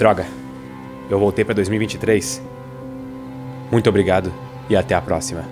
Droga, eu voltei pra 2023. Muito obrigado e até a próxima.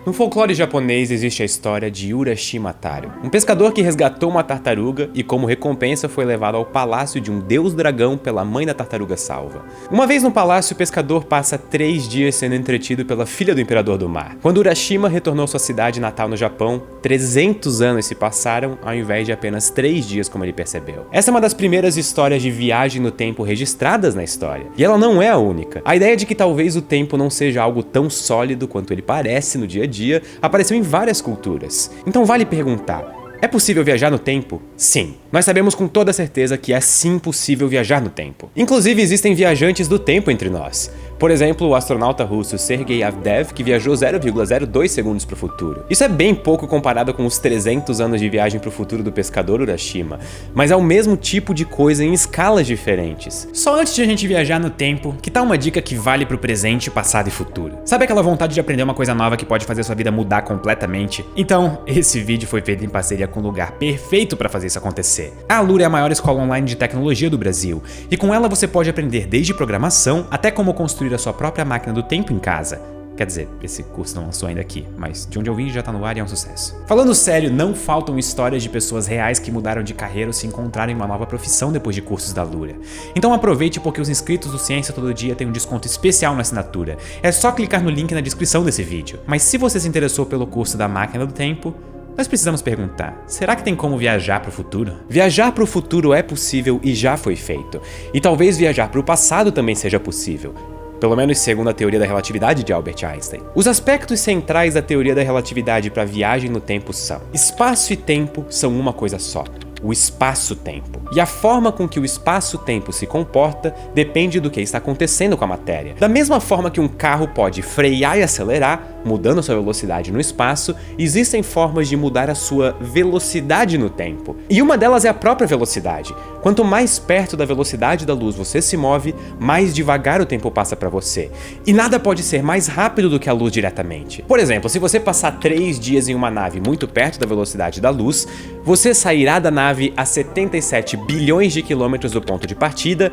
No folclore japonês existe a história de Urashima Taro, um pescador que resgatou uma tartaruga e como recompensa foi levado ao palácio de um deus dragão pela mãe da tartaruga salva. Uma vez no palácio, o pescador passa 3 dias sendo entretido pela filha do imperador do mar. Quando Urashima retornou à sua cidade natal no Japão, 300 anos se passaram ao invés de apenas 3 dias como ele percebeu. Essa é uma das primeiras histórias de viagem no tempo registradas na história, e ela não é a única. A ideia de que talvez o tempo não seja algo tão sólido quanto ele parece no dia a dia apareceu em várias culturas. Então vale perguntar, é possível viajar no tempo? Sim. Nós sabemos com toda certeza que é sim possível viajar no tempo. Inclusive existem viajantes do tempo entre nós. Por exemplo, o astronauta russo Sergei Avdev, que viajou 0,02 segundos para o futuro. Isso é bem pouco comparado com os 300 anos de viagem para o futuro do pescador Urashima, mas é o mesmo tipo de coisa em escalas diferentes. Só antes de a gente viajar no tempo, que tal uma dica que vale para o presente, passado e futuro? Sabe aquela vontade de aprender uma coisa nova que pode fazer sua vida mudar completamente? Então, esse vídeo foi feito em parceria com o lugar perfeito para fazer isso acontecer. A Alura é a maior escola online de tecnologia do Brasil, e com ela você pode aprender desde programação até como construir a sua própria máquina do tempo em casa. Quer dizer, esse curso não lançou ainda aqui, mas de onde eu vim já tá no ar e é um sucesso. Falando sério, não faltam histórias de pessoas reais que mudaram de carreira ou se encontraram em uma nova profissão depois de cursos da Alura. Então aproveite porque os inscritos do Ciência Todo Dia têm um desconto especial na assinatura. É só clicar no link na descrição desse vídeo. Mas se você se interessou pelo curso da Máquina do Tempo, nós precisamos perguntar, será que tem como viajar para o futuro? Viajar para o futuro é possível e já foi feito. E talvez viajar para o passado também seja possível. Pelo menos segundo a teoria da relatividade de Albert Einstein. Os aspectos centrais da teoria da relatividade para a viagem no tempo são: espaço e tempo são uma coisa só. O espaço-tempo. E a forma com que o espaço-tempo se comporta depende do que está acontecendo com a matéria. Da mesma forma que um carro pode frear e acelerar, mudando sua velocidade no espaço, existem formas de mudar a sua velocidade no tempo. E uma delas é a própria velocidade. Quanto mais perto da velocidade da luz você se move, mais devagar o tempo passa para você. E nada pode ser mais rápido do que a luz diretamente. Por exemplo, se você passar 3 dias em uma nave muito perto da velocidade da luz, você sairá da nave a 77 bilhões de quilômetros do ponto de partida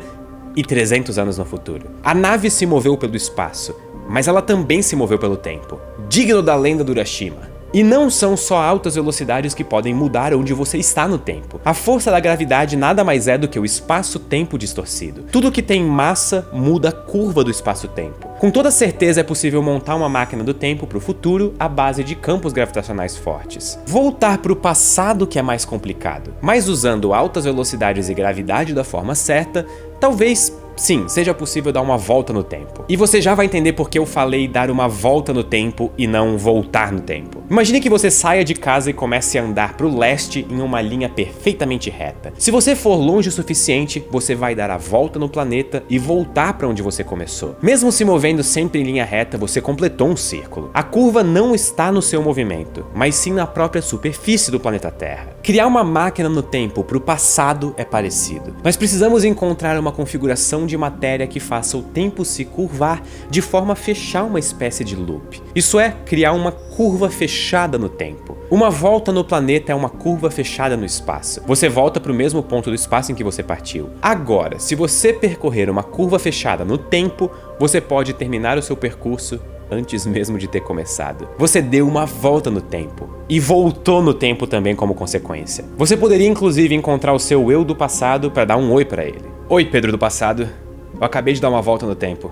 e 300 anos no futuro. A nave se moveu pelo espaço, mas ela também se moveu pelo tempo, digno da lenda do Urashima. E não são só altas velocidades que podem mudar onde você está no tempo. A força da gravidade nada mais é do que o espaço-tempo distorcido. Tudo que tem massa muda a curva do espaço-tempo. Com toda certeza é possível montar uma máquina do tempo para o futuro à base de campos gravitacionais fortes. Voltar para o passado que é mais complicado, mas usando altas velocidades e gravidade da forma certa, talvez sim, seja possível dar uma volta no tempo. E você já vai entender por que eu falei dar uma volta no tempo e não voltar no tempo. Imagine que você saia de casa e comece a andar para o leste em uma linha perfeitamente reta. Se você for longe o suficiente, você vai dar a volta no planeta e voltar para onde você começou. Mesmo se movendo sempre em linha reta, você completou um círculo. A curva não está no seu movimento, mas sim na própria superfície do planeta Terra. Criar uma máquina no tempo para o passado é parecido. Nós precisamos encontrar uma configuração de matéria que faça o tempo se curvar de forma a fechar uma espécie de loop. Isso é, criar uma curva fechada no tempo. Uma volta no planeta é uma curva fechada no espaço. Você volta para o mesmo ponto do espaço em que você partiu. Agora, se você percorrer uma curva fechada no tempo, você pode terminar o seu percurso antes mesmo de ter começado. Você deu uma volta no tempo. E voltou no tempo também como consequência. Você poderia inclusive encontrar o seu eu do passado para dar um oi para ele. Oi, Pedro do passado. Eu acabei de dar uma volta no tempo.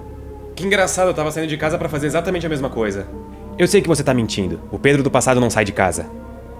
Que engraçado, eu tava saindo de casa pra fazer exatamente a mesma coisa. Eu sei que você tá mentindo. O Pedro do passado não sai de casa.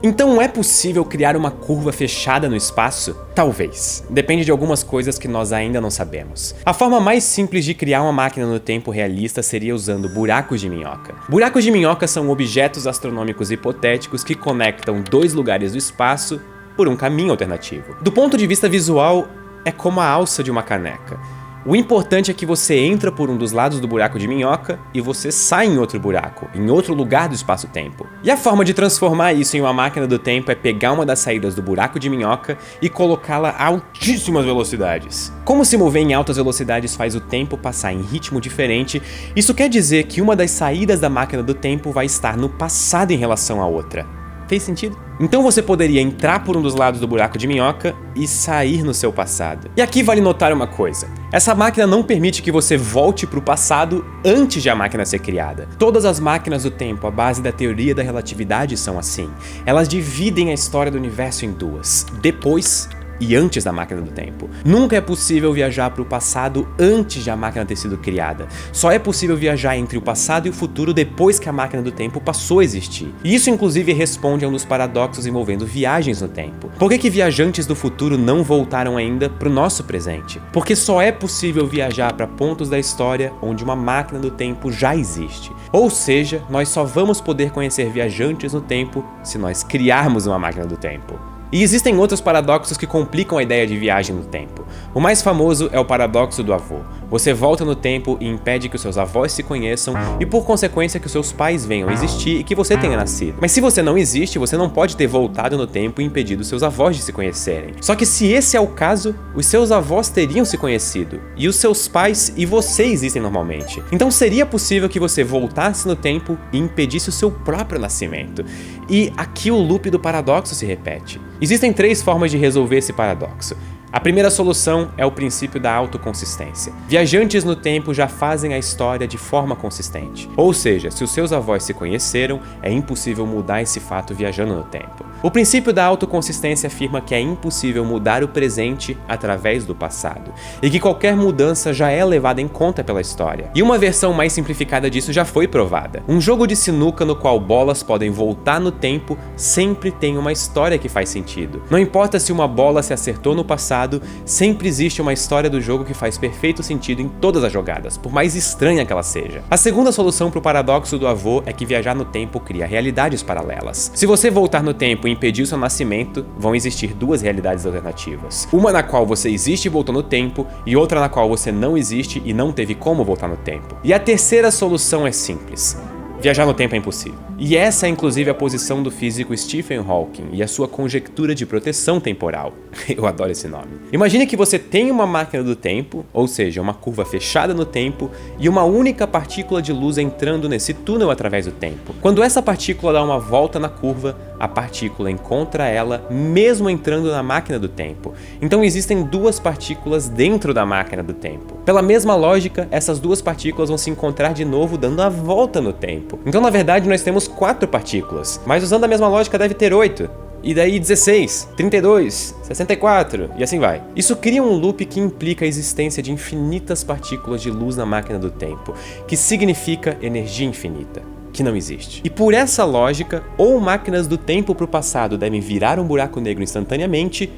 Então é possível criar uma curva fechada no espaço? Talvez. Depende de algumas coisas que nós ainda não sabemos. A forma mais simples de criar uma máquina no tempo realista seria usando buracos de minhoca. Buracos de minhoca são objetos astronômicos hipotéticos que conectam 2 lugares do espaço por um caminho alternativo. Do ponto de vista visual, é como a alça de uma caneca. O importante é que você entra por um dos lados do buraco de minhoca e você sai em outro buraco, em outro lugar do espaço-tempo. E a forma de transformar isso em uma máquina do tempo é pegar uma das saídas do buraco de minhoca e colocá-la a altíssimas velocidades. Como se mover em altas velocidades faz o tempo passar em ritmo diferente, isso quer dizer que uma das saídas da máquina do tempo vai estar no passado em relação à outra. Fez sentido? Então você poderia entrar por um dos lados do buraco de minhoca e sair no seu passado. E aqui vale notar uma coisa. Essa máquina não permite que você volte para o passado antes de a máquina ser criada. Todas as máquinas do tempo, à base da teoria da relatividade, são assim. Elas dividem a história do universo em duas: depois e antes da máquina do tempo. Nunca é possível viajar para o passado antes de a máquina ter sido criada. Só é possível viajar entre o passado e o futuro depois que a máquina do tempo passou a existir. E isso inclusive responde a um dos paradoxos envolvendo viagens no tempo. Por que viajantes do futuro não voltaram ainda para o nosso presente? Porque só é possível viajar para pontos da história onde uma máquina do tempo já existe. Ou seja, nós só vamos poder conhecer viajantes no tempo se nós criarmos uma máquina do tempo. E existem outros paradoxos que complicam a ideia de viagem no tempo. O mais famoso é o paradoxo do avô. Você volta no tempo e impede que os seus avós se conheçam e, por consequência, que os seus pais venham a existir e que você tenha nascido. Mas se você não existe, você não pode ter voltado no tempo e impedido seus avós de se conhecerem. Só que se esse é o caso, os seus avós teriam se conhecido, e os seus pais e você existem normalmente. Então seria possível que você voltasse no tempo e impedisse o seu próprio nascimento. E aqui o loop do paradoxo se repete. Existem 3 formas de resolver esse paradoxo. A primeira solução é o princípio da autoconsistência. Viajantes no tempo já fazem a história de forma consistente. Ou seja, se os seus avós se conheceram, é impossível mudar esse fato viajando no tempo. O princípio da autoconsistência afirma que é impossível mudar o presente através do passado, e que qualquer mudança já é levada em conta pela história. E uma versão mais simplificada disso já foi provada. Um jogo de sinuca no qual bolas podem voltar no tempo sempre tem uma história que faz sentido. Não importa se uma bola se acertou no passado, sempre existe uma história do jogo que faz perfeito sentido em todas as jogadas, por mais estranha que ela seja. A segunda solução para o paradoxo do avô é que viajar no tempo cria realidades paralelas. Se você voltar no tempo e impedir o seu nascimento, vão existir 2 realidades alternativas. Uma na qual você existe e voltou no tempo, e outra na qual você não existe e não teve como voltar no tempo. E a terceira solução é simples: viajar no tempo é impossível. E essa é inclusive a posição do físico Stephen Hawking e a sua conjectura de proteção temporal. Eu adoro esse nome. Imagine que você tem uma máquina do tempo, ou seja, uma curva fechada no tempo, e uma única partícula de luz entrando nesse túnel através do tempo. Quando essa partícula dá uma volta na curva, a partícula encontra ela mesmo entrando na máquina do tempo. Então existem 2 partículas dentro da máquina do tempo. Pela mesma lógica, essas 2 partículas vão se encontrar de novo dando a volta no tempo. Então na verdade nós temos 4 partículas, mas usando a mesma lógica deve ter 8. E daí 16, 32, 64 e assim vai. Isso cria um loop que implica a existência de infinitas partículas de luz na máquina do tempo, que significa energia infinita, que não existe. E por essa lógica, ou máquinas do tempo para o passado devem virar um buraco negro instantaneamente,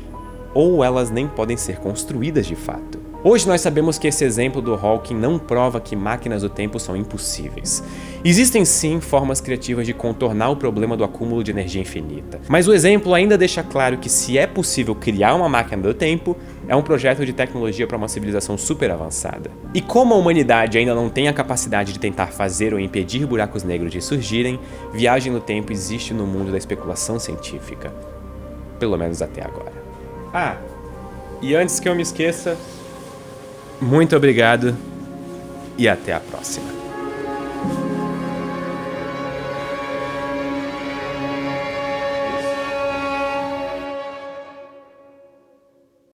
ou elas nem podem ser construídas de fato. Hoje nós sabemos que esse exemplo do Hawking não prova que máquinas do tempo são impossíveis. Existem sim formas criativas de contornar o problema do acúmulo de energia infinita, mas o exemplo ainda deixa claro que se é possível criar uma máquina do tempo, é um projeto de tecnologia para uma civilização super avançada. E como a humanidade ainda não tem a capacidade de tentar fazer ou impedir buracos negros de surgirem, viagem no tempo existe no mundo da especulação científica. Pelo menos até agora. E antes que eu me esqueça, muito obrigado e até a próxima.